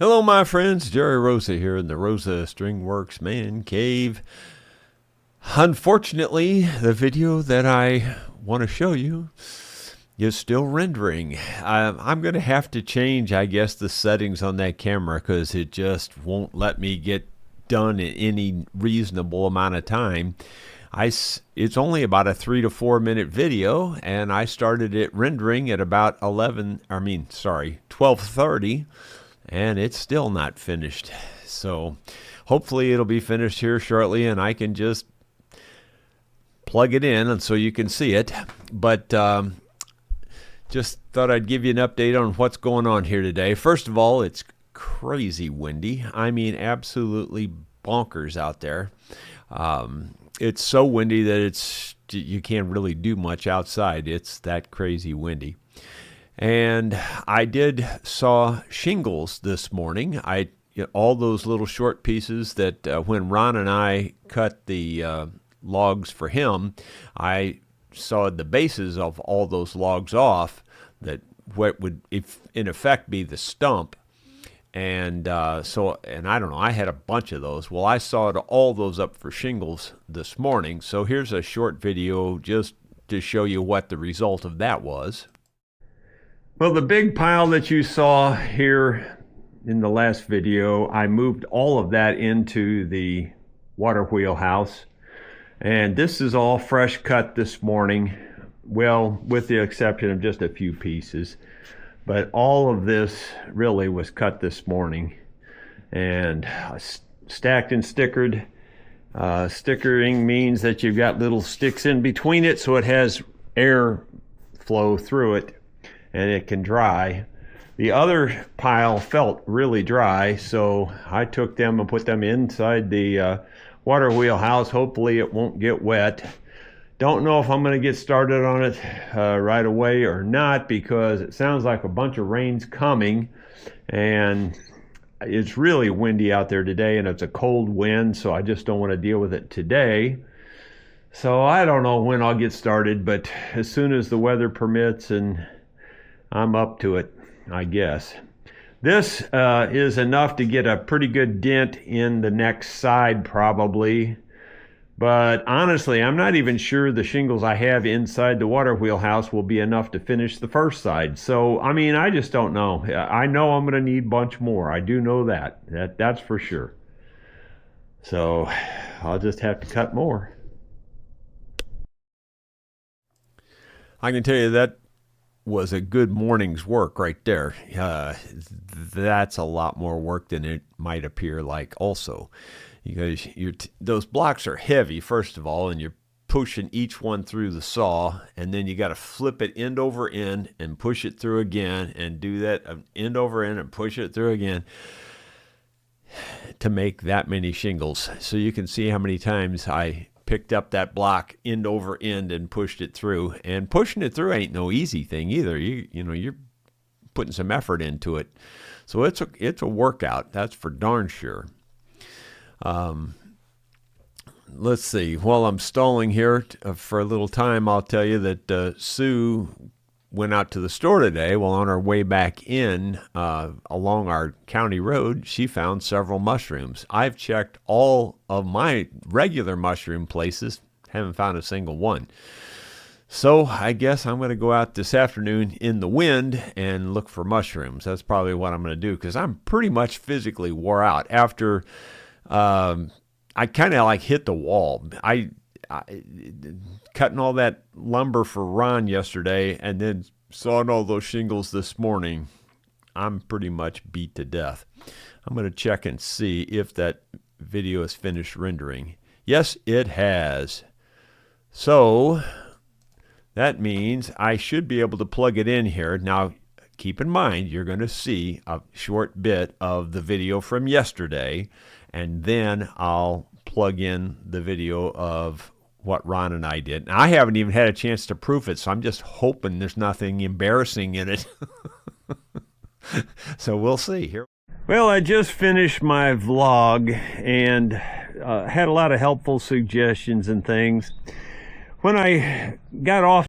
Hello, my friends. Jerry Rosa here in the Rosa Stringworks Man Cave. Unfortunately, the video that I want to show you is still rendering. I'm going to have to change, I guess, the settings on that camera because it just won't let me get done in any reasonable amount of time. It's only about a 3 to 4 minute video, and I started it rendering at about 12:30. And it's still not finished. So hopefully it'll be finished here shortly and I can just plug it in and so you can see it. But just thought I'd give you an update on what's going on here today. First of all, it's crazy windy. I mean, absolutely bonkers out there. It's so windy that you can't really do much outside. It's that crazy windy. And I did saw shingles this morning. All those little short pieces that when Ron and I cut the logs for him, I sawed the bases of all those logs off. That what would, in effect, be the stump. And and I don't know. I had a bunch of those. Well, I sawed all those up for shingles this morning. So here's a short video just to show you what the result of that was. Well, the big pile that you saw here in the last video, I moved all of that into the water wheel house. And this is all fresh cut this morning. Well, with the exception of just a few pieces. But all of this really was cut this morning. And stacked and stickered. Stickering means that you've got little sticks in between it so it has air flow through it and it can dry. The other pile felt really dry, so I took them and put them inside the water wheel house. Hopefully it won't get wet. Don't know if I'm going to get started on it right away or not, because it sounds like a bunch of rain's coming, and it's really windy out there today, and it's a cold wind, so I just don't want to deal with it today. So I don't know when I'll get started, but as soon as the weather permits, and I'm up to it, I guess. This is enough to get a pretty good dent in the next side probably. But honestly, I'm not even sure the shingles I have inside the water wheel house will be enough to finish the first side. So, I mean, I just don't know. I know I'm going to need a bunch more. I do know that. That's for sure. So, I'll just have to cut more. I can tell you that was a good morning's work right there. That's a lot more work than it might appear like also. Because those blocks are heavy, first of all, and you're pushing each one through the saw, and then you got to flip it end over end and push it through again, and do that end over end and push it through again to make that many shingles. So you can see how many times I picked up that block end over end and pushed it through. And pushing it through ain't no easy thing either. You're putting some effort into it. So it's a workout, that's for darn sure. Let's see. While I'm stalling here for a little time, I'll tell you that Sue went out to the store today. Well, on her way back in along our county road, she found several mushrooms. I've checked all of my regular mushroom places, haven't found a single one. So I guess I'm going to go out this afternoon in the wind and look for mushrooms. That's probably what I'm going to do, because I'm pretty much physically wore out after I kind of like hit the wall. I cutting all that lumber for Ron yesterday and then sawing all those shingles this morning. I'm pretty much beat to death. I'm going to check and see if that video is finished rendering. Yes, it has. So that means I should be able to plug it in here. Now, keep in mind, you're going to see a short bit of the video from yesterday, and then I'll plug in the video of what Ron and I did. Now, I haven't even had a chance to proof it, so I'm just hoping there's nothing embarrassing in it. So we'll see here. Well, I just finished my vlog and had a lot of helpful suggestions and things. When I got off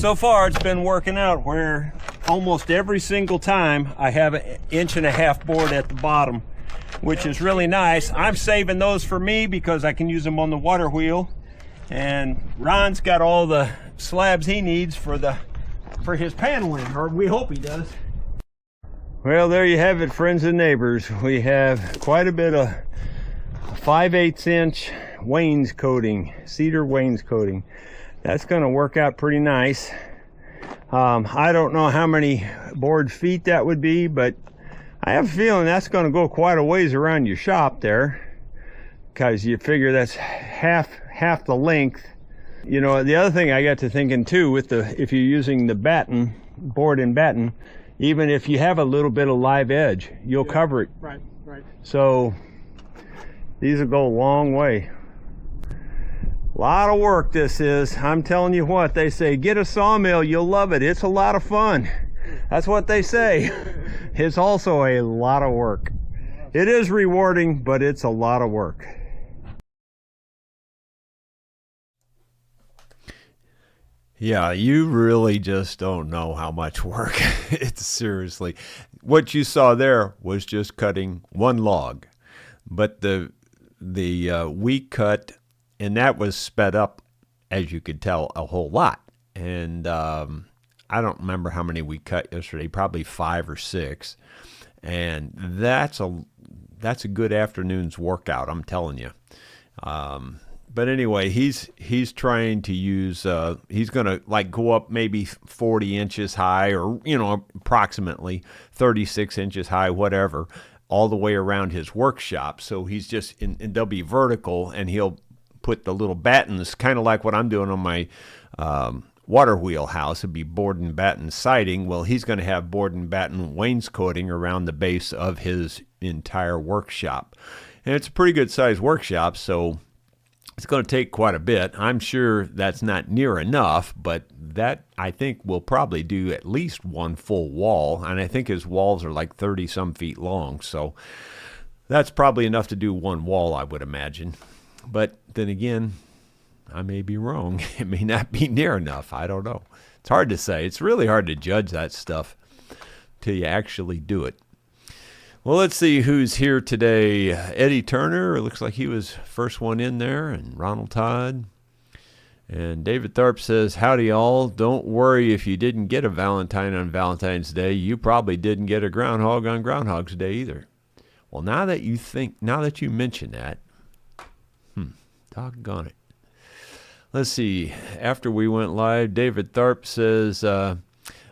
So far it's been working out where almost every single time I have an 1.5 inch board at the bottom, which is really nice. I'm saving those for me because I can use them on the water wheel, and Ron's got all the slabs he needs for his paneling, or we hope he does. Well, there you have it, friends and neighbors. We have quite a bit of 5/8 inch wainscoting, cedar wainscoting. That's going to work out pretty nice. I don't know how many board feet that would be, but I have a feeling that's going to go quite a ways around your shop there, because you figure that's half the length. You know, the other thing I got to thinking too, with if you're using the batten, board and batten, even if you have a little bit of live edge, you'll cover it. Right. So these will go a long way. A lot of work this is. I'm telling you what, they say, get a sawmill, you'll love it. It's a lot of fun. That's what they say. It's also a lot of work. It is rewarding, but it's a lot of work. Yeah, you really just don't know how much work. It's seriously. What you saw there was just cutting one log. But the we cut, and that was sped up, as you could tell, a whole lot. And I don't remember how many we cut yesterday, probably 5 or 6. And that's a good afternoon's workout, I'm telling you. But anyway, he's trying to use, he's going to like go up maybe 40 inches high, or, you know, approximately 36 inches high, whatever, all the way around his workshop. So he's just, and they'll be vertical, and he'll put the little battens, kind of like what I'm doing on my water wheel house. It'd be board and batten siding. Well, he's going to have board and batten wainscoting around the base of his entire workshop. And it's a pretty good sized workshop, so it's going to take quite a bit. I'm sure that's not near enough, but that, I think, will probably do at least one full wall. And I think his walls are like 30-some feet long, so that's probably enough to do one wall, I would imagine. But then again, I may be wrong. It may not be near enough. I don't know. It's hard to say. It's really hard to judge that stuff till you actually do it. Well, let's see who's here today. Eddie Turner, it looks like he was first one in there, and Ronald Todd. And David Tharp says, howdy all. Don't worry if you didn't get a Valentine on Valentine's Day. You probably didn't get a groundhog on Groundhog's Day either. Well, now that you mention that, doggone it. Let's see. After we went live, David Tharp says,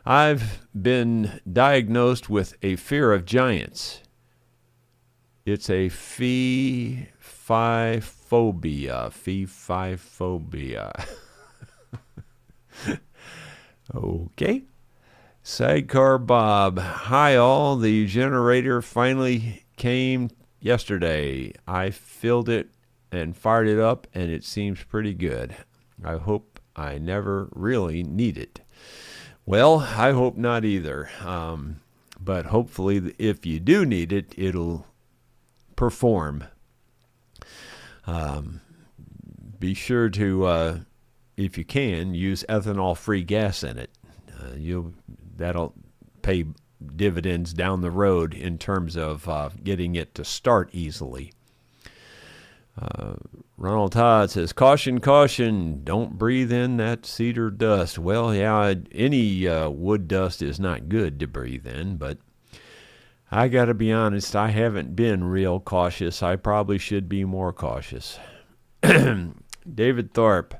I've been diagnosed with a fear of giants. It's a fee-fi-phobia. Okay. Sidecar Bob. Hi all. The generator finally came yesterday. I filled it and fired it up, and it seems pretty good. I hope I never really need it. Well, I hope not either. But hopefully, if you do need it, it'll perform. Be sure to, if you can, use ethanol-free gas in it. That'll pay dividends down the road in terms of getting it to start easily. Ronald Todd says, caution, caution, don't breathe in that cedar dust. Well, yeah, any wood dust is not good to breathe in, but I got to be honest, I haven't been real cautious. I probably should be more cautious. David Tharp,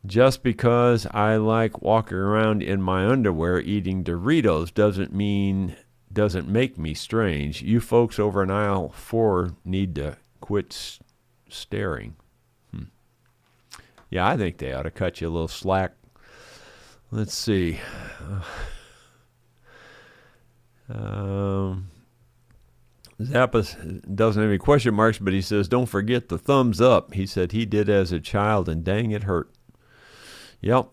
just because I like walking around in my underwear eating Doritos doesn't make me strange. You folks over in aisle 4 need to quit staring. Yeah, I think they ought to cut you a little slack. Let's see. Zappa doesn't have any question marks, but he says, don't forget the thumbs up. He said he did as a child, and dang, it hurt. Yep.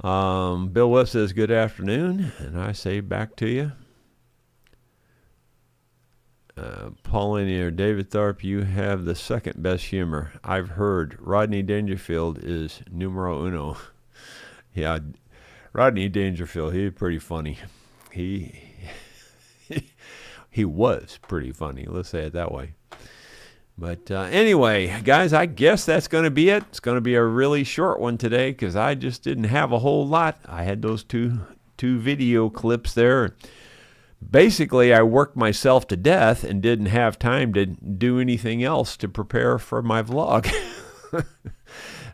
Bill West says, good afternoon, and I say back to you. Pauline here, David Tharp, you have the second best humor. I've heard Rodney Dangerfield is numero uno. Yeah, Rodney Dangerfield, he's pretty funny. He he was pretty funny. Let's say it that way. But anyway, guys, I guess that's going to be it. It's going to be a really short one today because I just didn't have a whole lot. I had those two video clips there. Basically, I worked myself to death and didn't have time to do anything else to prepare for my vlog.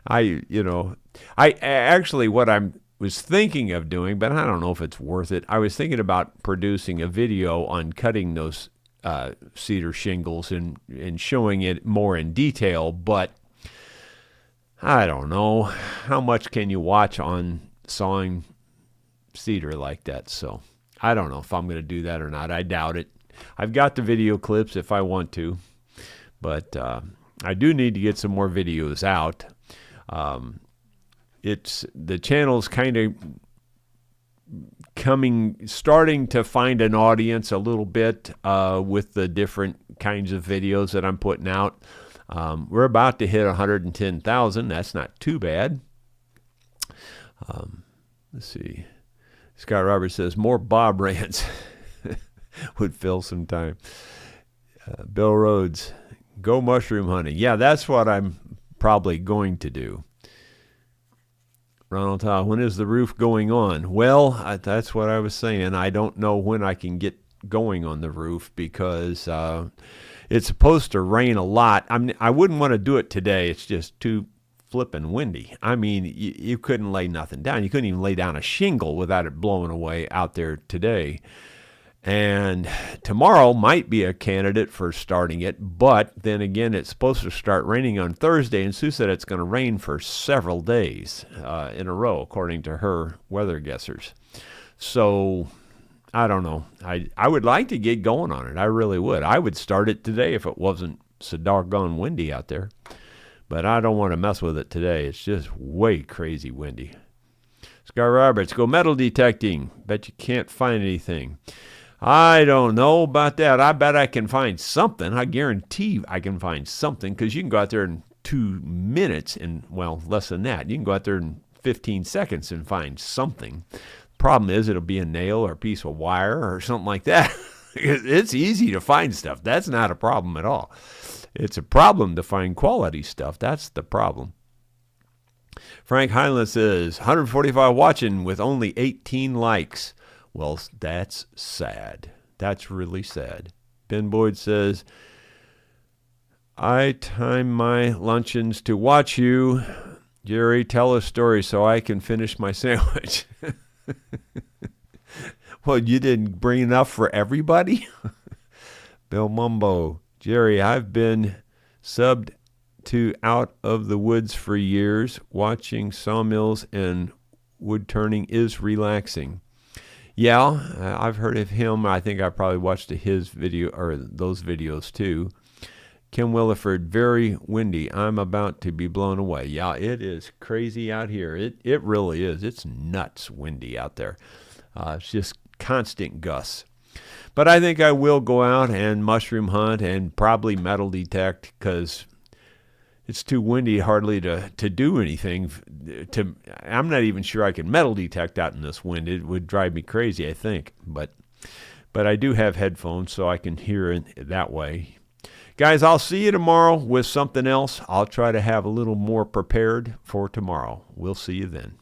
I actually, what I was thinking of doing, but I don't know if it's worth it. I was thinking about producing a video on cutting those cedar shingles and showing it more in detail, but I don't know. How much can you watch on sawing cedar like that? So I don't know if I'm going to do that or not. I doubt it. I've got the video clips if I want to, but I do need to get some more videos out. The channel's kind of starting to find an audience a little bit with the different kinds of videos that I'm putting out. We're about to hit 110,000. That's not too bad. Let's see. Scott Roberts says more Bob rants would fill some time. Bill Rhodes, go mushroom hunting. Yeah, that's what I'm probably going to do. Ronald Todd, when is the roof going on? Well, that's what I was saying. I don't know when I can get going on the roof because it's supposed to rain a lot. I wouldn't want to do it today. It's just too flipping windy. I mean, you couldn't lay nothing down. You couldn't even lay down a shingle without it blowing away out there today. And tomorrow might be a candidate for starting it, but then again, it's supposed to start raining on Thursday, and Sue said it's going to rain for several days in a row, according to her weather guessers. So I don't know. I would like to get going on it. I really would. I would start it today if it wasn't so doggone windy out there. But I don't want to mess with it today. It's just way crazy windy. Scott Roberts, go metal detecting. Bet you can't find anything. I don't know about that. I bet I can find something. I guarantee I can find something because you can go out there in 2 minutes and, well, less than that. You can go out there in 15 seconds and find something. Problem is it'll be a nail or a piece of wire or something like that. It's easy to find stuff. That's not a problem at all. It's a problem to find quality stuff. That's the problem. Frank Highland says, 145 watching with only 18 likes. Well, that's sad. That's really sad. Ben Boyd says, I time my luncheons to watch you. Jerry, tell a story so I can finish my sandwich. Well, you didn't bring enough for everybody? Bill Mumbo, Jerry, I've been subbed to Out of the Woods for years. Watching sawmills and wood turning is relaxing. Yeah, I've heard of him. I think I probably watched his video or those videos too. Kim Williford, very windy. I'm about to be blown away. Yeah, it is crazy out here. It really is. It's nuts windy out there. It's just constant gusts. But I think I will go out and mushroom hunt and probably metal detect because it's too windy hardly to do anything. I'm not even sure I can metal detect out in this wind. It would drive me crazy, I think. But I do have headphones, so I can hear it that way. Guys, I'll see you tomorrow with something else. I'll try to have a little more prepared for tomorrow. We'll see you then.